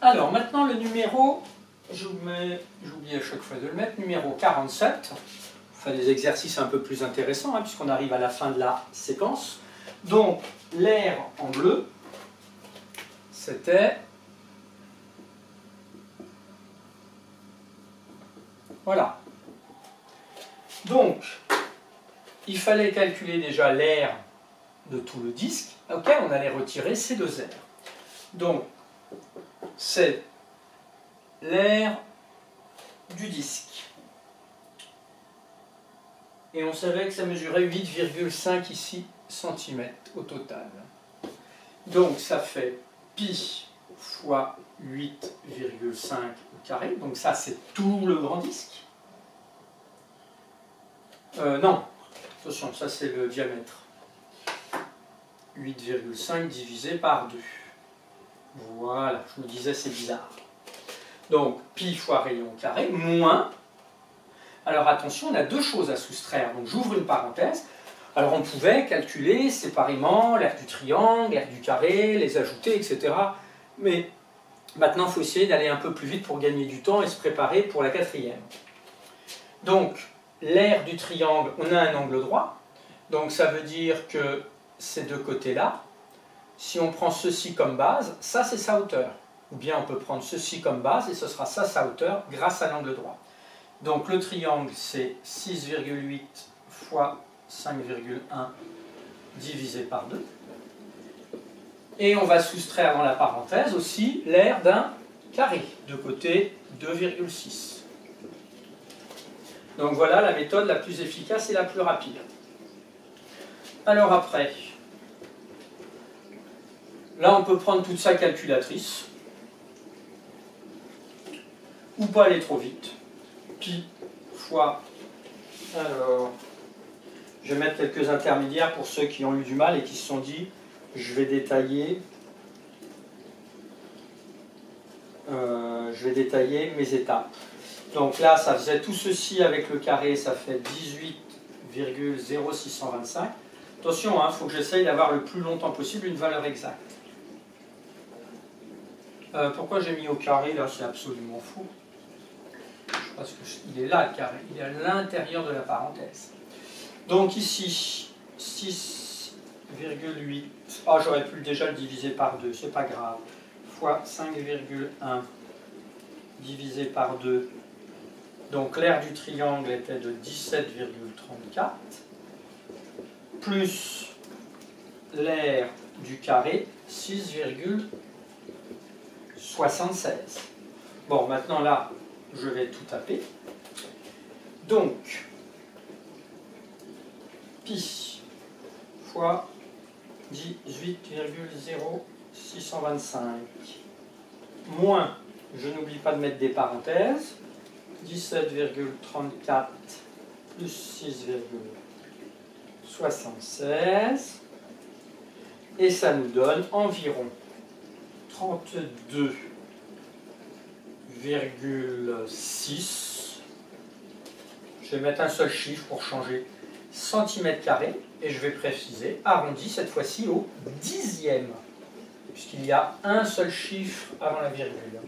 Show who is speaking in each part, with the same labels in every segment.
Speaker 1: Alors maintenant le numéro, j'oublie à chaque fois de le mettre, numéro 47. On fait des exercices un peu plus intéressants, hein, puisqu'on arrive à la fin de la séquence. Donc l'air en bleu, c'était... Voilà. Donc, il fallait calculer déjà l'air de tout le disque, auquel on allait retirer ces deux airs. Donc, c'est l'air du disque. Et on savait que ça mesurait 8,5 ici cm au total. Donc, ça fait pi fois 8,5 au carré. Donc ça, c'est tout le grand disque. Non, attention, ça c'est le diamètre. 8,5 divisé par 2. Voilà, je me disais c'est bizarre. Donc, pi fois rayon carré, moins... Alors attention, on a deux choses à soustraire. Donc j'ouvre une parenthèse. Alors on pouvait calculer séparément l'aire du triangle, l'aire du carré, les ajouter, etc. Mais maintenant, il faut essayer d'aller un peu plus vite pour gagner du temps et se préparer pour la quatrième. Donc, l'aire du triangle, on a un angle droit. Donc ça veut dire que ces deux côtés-là, si on prend ceci comme base, ça c'est sa hauteur. Ou bien on peut prendre ceci comme base et ce sera ça sa hauteur grâce à l'angle droit. Donc le triangle c'est 6,8 fois 5,1 divisé par 2. Et on va soustraire dans la parenthèse aussi l'aire d'un carré, de côté 2,6. Donc voilà la méthode la plus efficace et la plus rapide. Alors après, là on peut prendre toute sa calculatrice, ou pas aller trop vite. Pi fois, alors, je vais mettre quelques intermédiaires pour ceux qui ont eu du mal et qui se sont dit, je vais détailler mes étapes. Donc là, ça faisait tout ceci avec le carré, ça fait 18,0625. Attention, il faut que j'essaye d'avoir le plus longtemps possible une valeur exacte. Pourquoi j'ai mis au carré, là, c'est absolument fou. Parce qu'il est là, le carré. Il est à l'intérieur de la parenthèse. Donc ici, 6,8. Ah, j'aurais pu déjà le diviser par 2, c'est pas grave. Fois 5,1 divisé par 2. Donc l'aire du triangle était de 17,34. Plus l'aire du carré, 6,76. Bon, maintenant là, je vais tout taper. Donc, pi fois 18,0625 moins, je n'oublie pas de mettre des parenthèses, 17,34 plus 6,76 et ça nous donne environ 32,6. Je vais mettre un seul chiffre pour changer, centimètres carrés, et je vais préciser, arrondi cette fois-ci au dixième, puisqu'il y a un seul chiffre avant la virgule.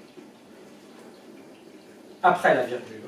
Speaker 1: Après la virgule.